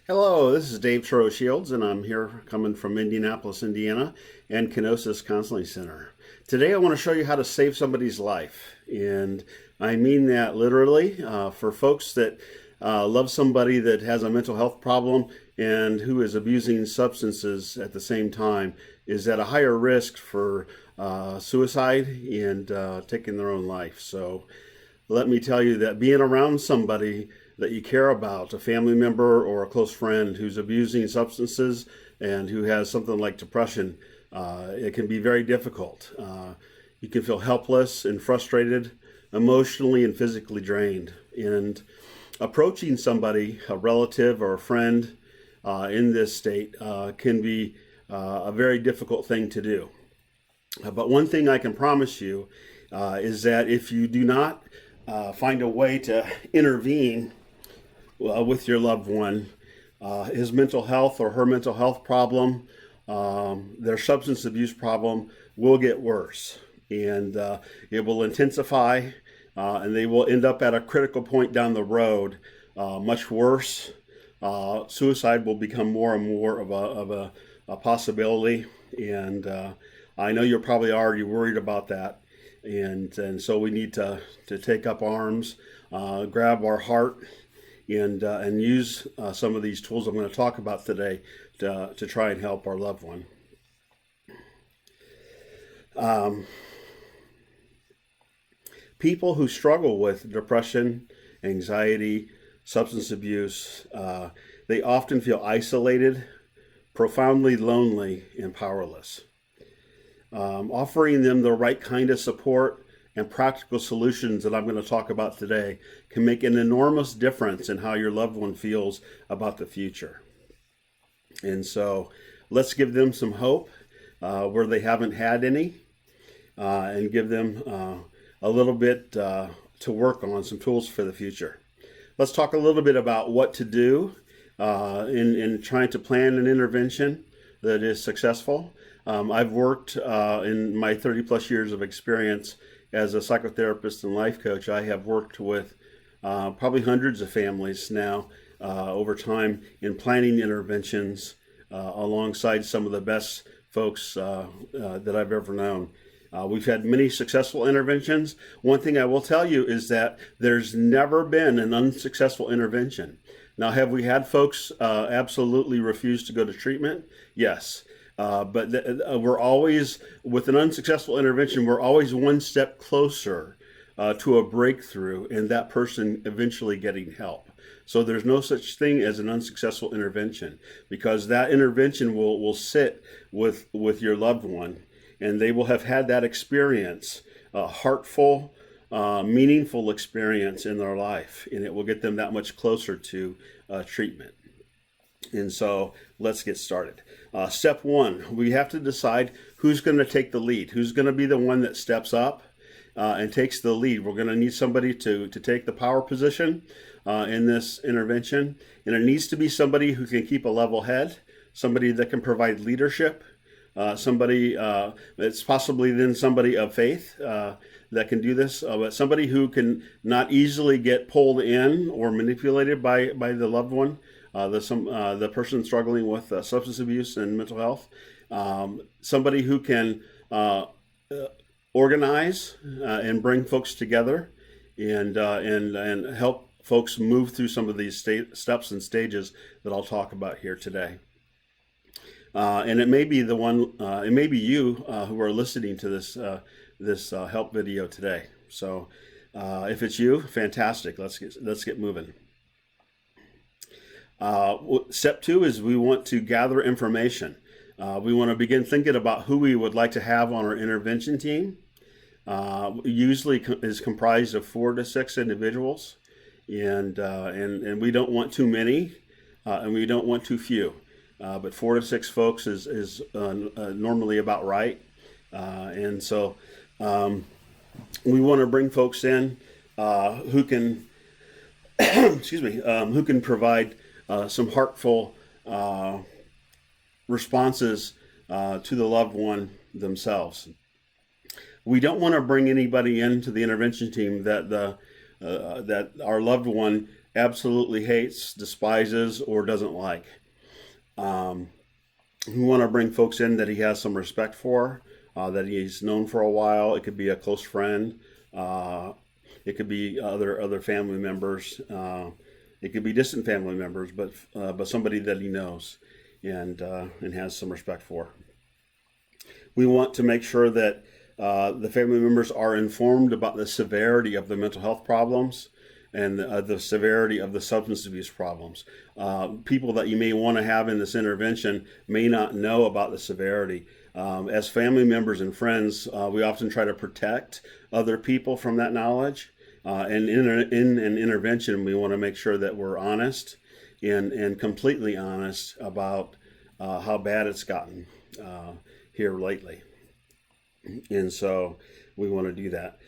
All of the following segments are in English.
Hello, this is Dave Toro Shields, and I'm here coming from Indianapolis, Indiana, and Kenosis Counseling Center. Today, I want to show you how to save somebody's life, and I mean that literally. For folks that love somebody that has a mental health problem and who is abusing substances at the same time, is at a higher risk for suicide and taking their own life. So, let me tell you that being around somebody that you care about, a family member or a close friend who's abusing substances and who has something like depression, it can be very difficult. You can feel helpless and frustrated, emotionally and physically drained. And approaching somebody, a relative or a friend in this state, can be a very difficult thing to do. But one thing I can promise you is that if you do not find a way to intervene with your loved one, his mental health or her mental health problem, their substance abuse problem will get worse, and it will intensify, and they will end up at a critical point down the road, much worse. Suicide will become more and more of a possibility, and I know you're probably already worried about that. And so we need to take up arms, grab our heart, and use some of these tools I'm going to talk about today to try and help our loved one. People who struggle with depression, anxiety, substance abuse, they often feel isolated, profoundly lonely, and powerless. Offering them the right kind of support and practical solutions that I'm going to talk about today can make an enormous difference in how your loved one feels about the future. And so let's give them some hope where they haven't had any, and give them a little bit to work on, some tools for the future. Let's talk a little bit about what to do in trying to plan an intervention that is successful. I've worked in my 30 plus years of experience as a psychotherapist and life coach. I have worked with probably hundreds of families now over time in planning interventions alongside some of the best folks that I've ever known. We've had many successful interventions. One thing I will tell you is that there's never been an unsuccessful intervention. Now, have we had folks absolutely refuse to go to treatment? Yes. But we're always, with an unsuccessful intervention, we're always one step closer to a breakthrough and that person eventually getting help. So there's no such thing as an unsuccessful intervention, because that intervention will sit with your loved one, and they will have had that experience, a heartful, meaningful experience in their life, and it will get them that much closer to treatment. And so let's get started. Step one, we have to decide who's going to take the lead, who's going to be the one that steps up and takes the lead. We're going to need somebody to take the power position in this intervention. And it needs to be somebody who can keep a level head, somebody that can provide leadership, somebody, it's possibly then somebody of faith that can do this, but somebody who can not easily get pulled in or manipulated by the loved one. The person struggling with substance abuse and mental health, somebody who can organize and bring folks together, and help folks move through some of these steps and stages that I'll talk about here today. And it may be it may be you who are listening to this help video today. So if it's you, fantastic. Let's get moving. Step two is we want to gather information. We want to begin thinking about who we would like to have on our intervention team. Usually is comprised of 4 to 6 individuals, and we don't want too many, and we don't want too few. But 4 to 6 folks is normally about right, and so we want to bring folks in who can, who can provide some heartful responses to the loved one themselves. We don't want to bring anybody into the intervention team that our loved one absolutely hates, despises, or doesn't like. We want to bring folks in that he has some respect for, that he's known for a while. It could be a close friend. It could be other family members. It could be distant family members, but somebody that he knows and has some respect for. We want to make sure that the family members are informed about the severity of the mental health problems and the severity of the substance abuse problems. People that you may want to have in this intervention may not know about the severity. As family members and friends, we often try to protect other people from that knowledge. And in an intervention, we want to make sure that we're honest and completely honest about how bad it's gotten here lately. And so we want to do that.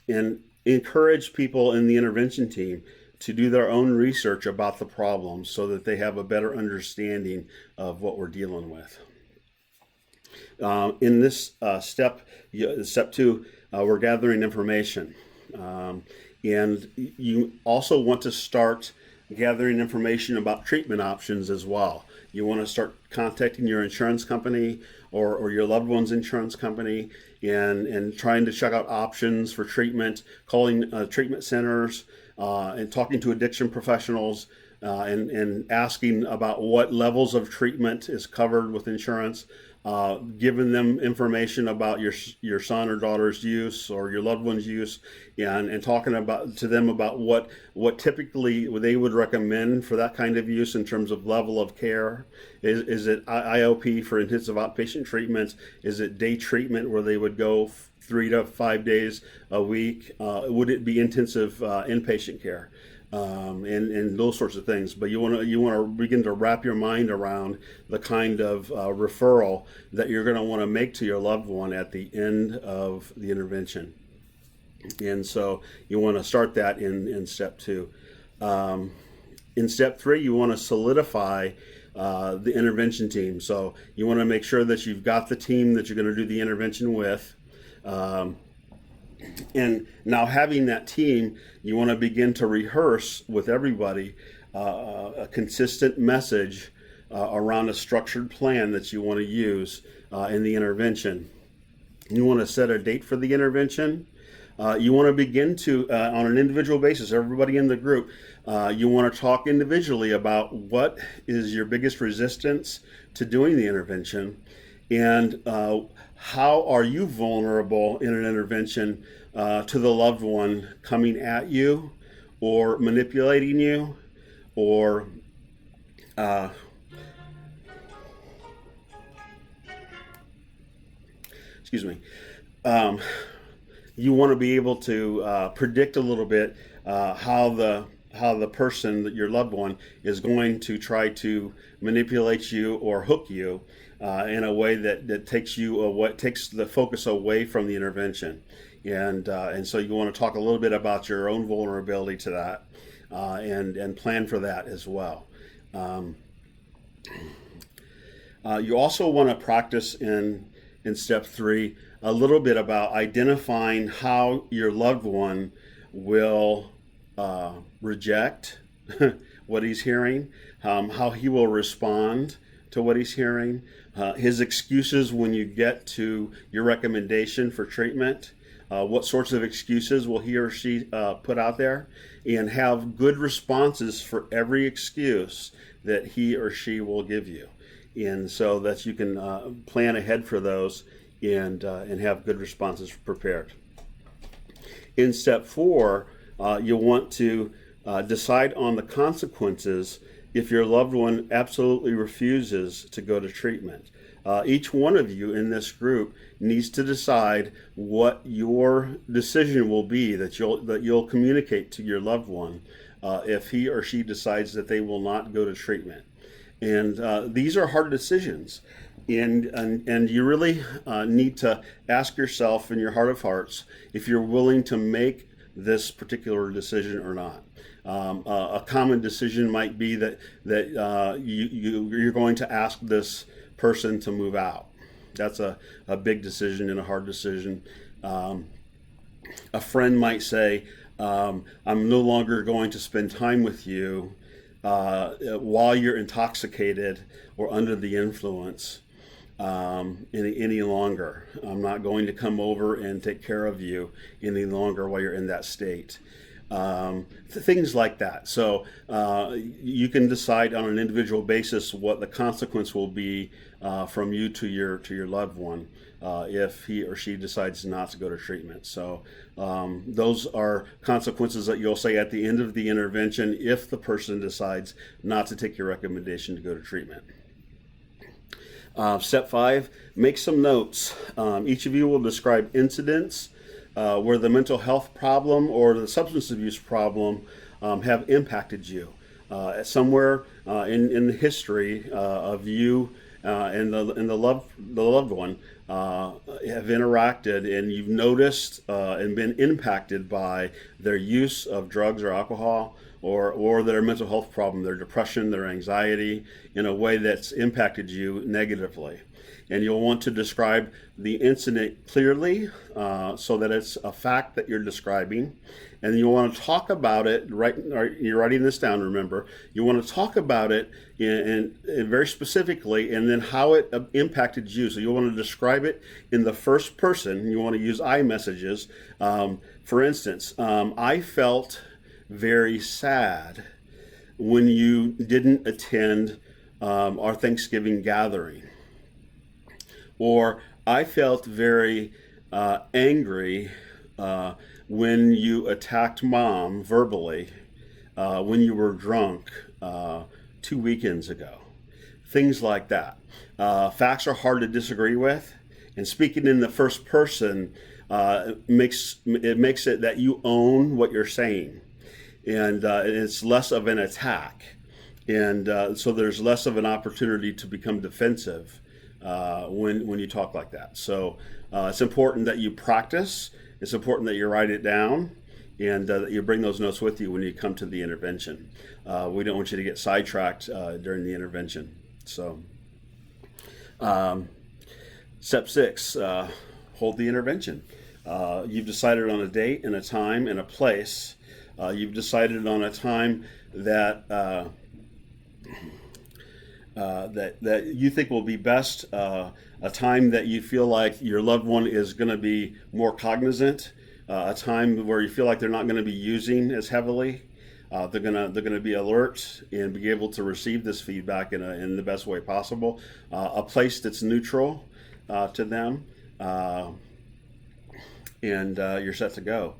And encourage people in the intervention team to do their own research about the problems so that they have a better understanding of what we're dealing with. In this step 2, we're gathering information. And you also want to start gathering information about treatment options as well. You want to start contacting your insurance company or your loved one's insurance company and trying to check out options for treatment, calling treatment centers and talking to addiction professionals and asking about what levels of treatment is covered with insurance. Giving them information about your son or daughter's use or your loved one's use, and talking to them about what typically they would recommend for that kind of use in terms of level of care. Is it IOP for intensive outpatient treatment? Is it day treatment where they would go 3 to 5 days a week? Would it be intensive inpatient care? And those sorts of things. But you want to begin to wrap your mind around the kind of referral that you're going to want to make to your loved one at the end of the intervention. And so you want to start that in step 2. In step 3, you want to solidify the intervention team. So you want to make sure that you've got the team that you're going to do the intervention with. And now having that team, you want to begin to rehearse with everybody a consistent message around a structured plan that you want to use in the intervention. You want to set a date for the intervention. You want to begin to, on an individual basis, everybody in the group, you want to talk individually about what is your biggest resistance to doing the intervention, and how are you vulnerable in an intervention to the loved one coming at you or manipulating you or excuse me. You want to be able to predict a little bit how the person, that your loved one, is going to try to manipulate you or hook you in a way that takes the focus away from the intervention. And so you want to talk a little bit about your own vulnerability to that and plan for that as well. You also want to practice in step 3 a little bit about identifying how your loved one will reject what he's hearing, how he will respond to what he's hearing, his excuses when you get to your recommendation for treatment. What sorts of excuses will he or she put out there, and have good responses for every excuse that he or she will give you. And so that you can plan ahead for those and have good responses prepared. In step 4, you'll want to decide on the consequences if your loved one absolutely refuses to go to treatment. Each one of you in this group needs to decide what your decision will be that you'll communicate to your loved one if he or she decides that they will not go to treatment. And these are hard decisions, and you really need to ask yourself in your heart of hearts if you're willing to make this particular decision or not. A common decision might be that you're going to ask this person to move out. That's a big decision and a hard decision. A friend might say, I'm no longer going to spend time with you while you're intoxicated or under the influence any longer. I'm not going to come over and take care of you any longer while you're in that state. Things like that. So you can decide on an individual basis what the consequence will be from you to your loved one if he or she decides not to go to treatment. So those are consequences that you'll say at the end of the intervention if the person decides not to take your recommendation to go to treatment. Step 5, make some notes. Each of you will describe incidents where the mental health problem or the substance abuse problem have impacted you. Somewhere in the history of you and the loved one have interacted, and you've noticed and been impacted by their use of drugs or alcohol, or their mental health problem, their depression, their anxiety, in a way that's impacted you negatively. And you'll want to describe the incident clearly so that it's a fact that you're describing. And you'll want to talk about it, you're writing this down, remember. You want to talk about it in very specifically, and then how it impacted you. So you'll want to describe it in the first person. You want to use I messages. For instance, I felt very sad when you didn't attend our Thanksgiving gathering. Or I felt very angry when you attacked Mom verbally when you were drunk 2 weekends ago. Things like that. Facts are hard to disagree with, and speaking in the first person makes it that you own what you're saying, and it's less of an attack, and so there's less of an opportunity to become defensive when you talk like that. So it's important that you practice. It's important that you write it down, and that you bring those notes with you when you come to the intervention. We don't want you to get sidetracked during the intervention. So step 6, hold the intervention. You've decided on a date and a time and a place. You've decided on a time that that you think will be best, a time that you feel like your loved one is going to be more cognizant, a time where you feel like they're not going to be using as heavily. They're gonna be alert and be able to receive this feedback in the best way possible. A place that's neutral to them, and you're set to go.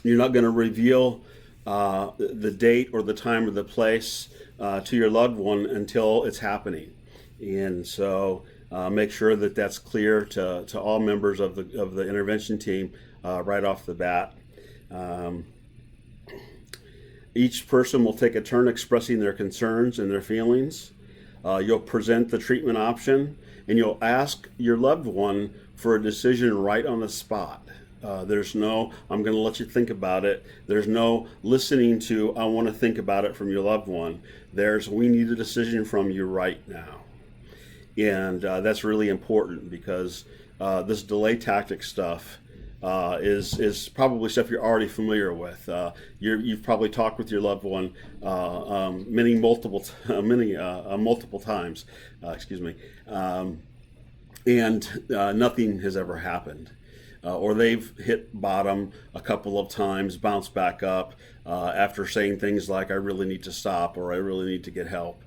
You're not going to reveal the date or the time or the place to your loved one until it's happening, and so make sure that that's clear to all members of the intervention team right off the bat. Each person will take a turn expressing their concerns and their feelings. You'll present the treatment option, and you'll ask your loved one for a decision right on the spot. There's no, I'm going to let you think about it. There's no listening to, I want to think about it from your loved one. There's, we need a decision from you right now. And that's really important because this delay tactic stuff is probably stuff you're already familiar with. You've probably talked with your loved one multiple times. And nothing has ever happened. Or they've hit bottom a couple of times, bounced back up after saying things like, I really need to stop, or I really need to get help.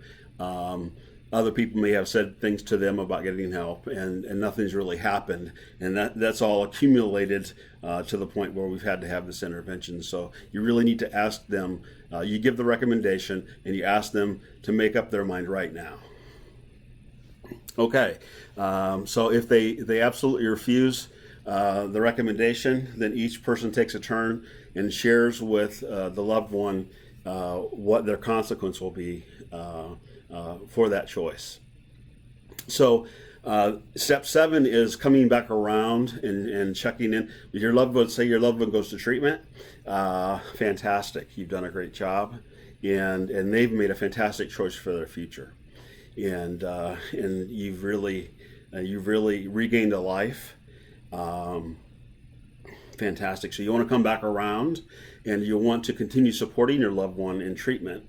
Other people may have said things to them about getting help, and nothing's really happened. And that's all accumulated to the point where we've had to have this intervention. So you really need to ask them, you give the recommendation, and you ask them to make up their mind right now. Okay, so if they absolutely refuse the recommendation, then each person takes a turn and shares with the loved one what their consequence will be for that choice. So step 7 is coming back around and checking in. Your loved one, say your loved one goes to treatment, fantastic, you've done a great job, and they've made a fantastic choice for their future, and you've really regained a life. Fantastic. So you want to come back around, and you want to continue supporting your loved one in treatment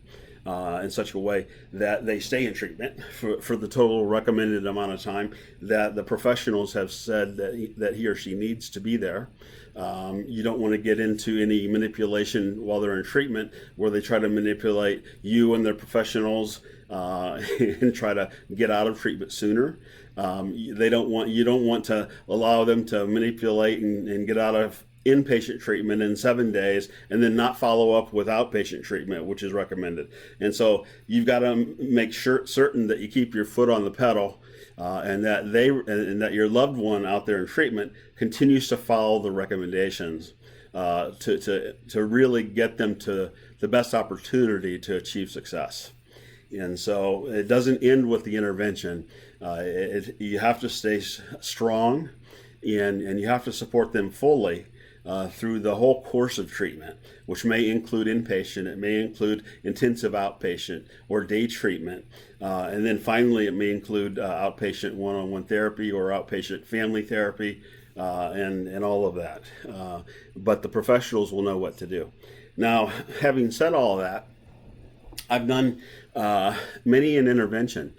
in such a way that they stay in treatment for the total recommended amount of time that the professionals have said that he or she needs to be there. You don't want to get into any manipulation while they're in treatment where they try to manipulate you and their professionals and try to get out of treatment sooner. You don't want to allow them to manipulate and get out of inpatient treatment in 7 days and then not follow up with outpatient treatment, which is recommended. And so you've got to make certain that you keep your foot on the pedal and that your loved one out there in treatment continues to follow the recommendations to really get them to the best opportunity to achieve success. And so it doesn't end with the intervention. You have to stay strong, and you have to support them fully through the whole course of treatment, which may include inpatient, it may include intensive outpatient or day treatment, and then finally it may include outpatient one-on-one therapy or outpatient family therapy, and all of that. But the professionals will know what to do. Now, having said all that, I've done many an intervention,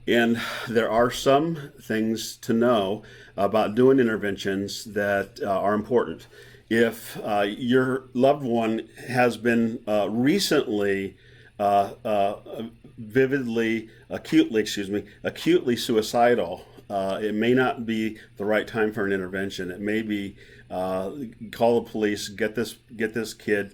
and there are some things to know about doing interventions that are important. If your loved one has been recently acutely suicidal, it may not be the right time for an intervention. It may be call the police, get this kid,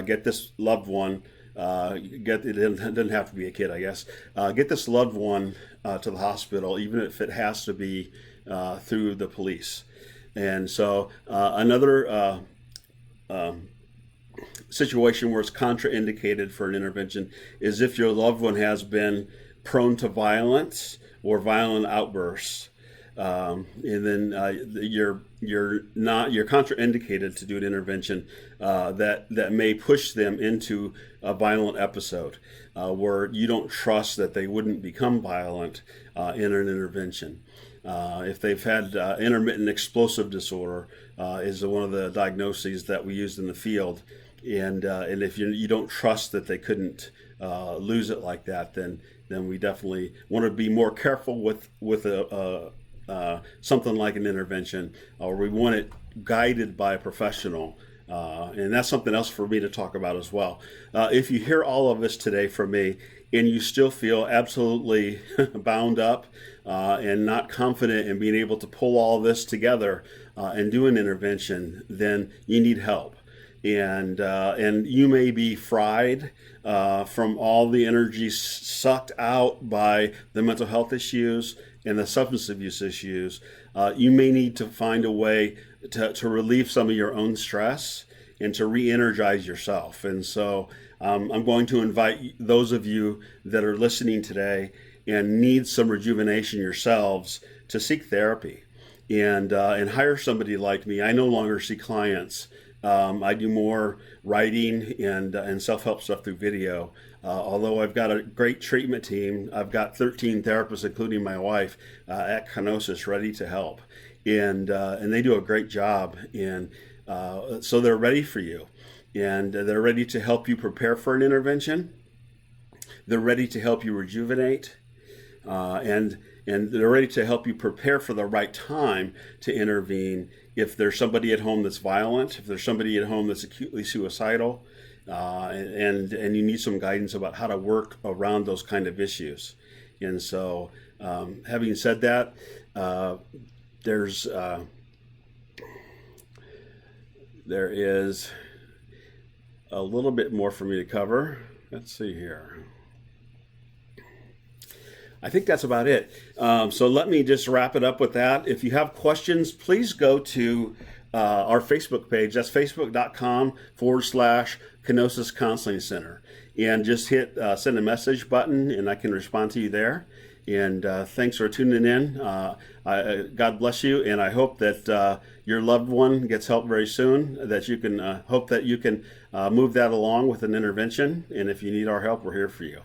get this loved one. It doesn't have to be a kid, I guess. Get this loved one to the hospital, even if it has to be through the police. And so another situation where it's contraindicated for an intervention is if your loved one has been prone to violence or violent outbursts. And then you're contraindicated to do an intervention that may push them into a violent episode where you don't trust that they wouldn't become violent in an intervention. If they've had intermittent explosive disorder is one of the diagnoses that we used in the field, and if you don't trust that they couldn't lose it like that, then we definitely want to be more careful with something like an intervention, or we want it guided by a professional. And that's something else for me to talk about as well. If you hear all of this today from me and you still feel absolutely bound up and not confident in being able to pull all this together and do an intervention, then you need help. And you may be fried from all the energy sucked out by the mental health issues and the substance abuse issues. You may need to find a way to relieve some of your own stress and to re-energize yourself. And so I'm going to invite those of you that are listening today and need some rejuvenation yourselves to seek therapy and hire somebody like me. I no longer see clients. I do more writing and self-help stuff through video. Although I've got a great treatment team, I've got 13 therapists, including my wife, at Kenosis ready to help. And they do a great job. And so they're ready for you. And they're ready to help you prepare for an intervention. They're ready to help you rejuvenate. And they're ready to help you prepare for the right time to intervene if there's somebody at home that's violent, if there's somebody at home that's acutely suicidal, and you need some guidance about how to work around those kind of issues. And so, having said that, there is a little bit more for me to cover. Let's see here. I think that's about it. So let me just wrap it up with that. If you have questions, please go to our Facebook page. That's facebook.com/Kenosis Counseling Center. And just hit send a message button and I can respond to you there. And thanks for tuning in. God bless you. And I hope that your loved one gets help very soon, that you can hope that you can move that along with an intervention. And if you need our help, we're here for you.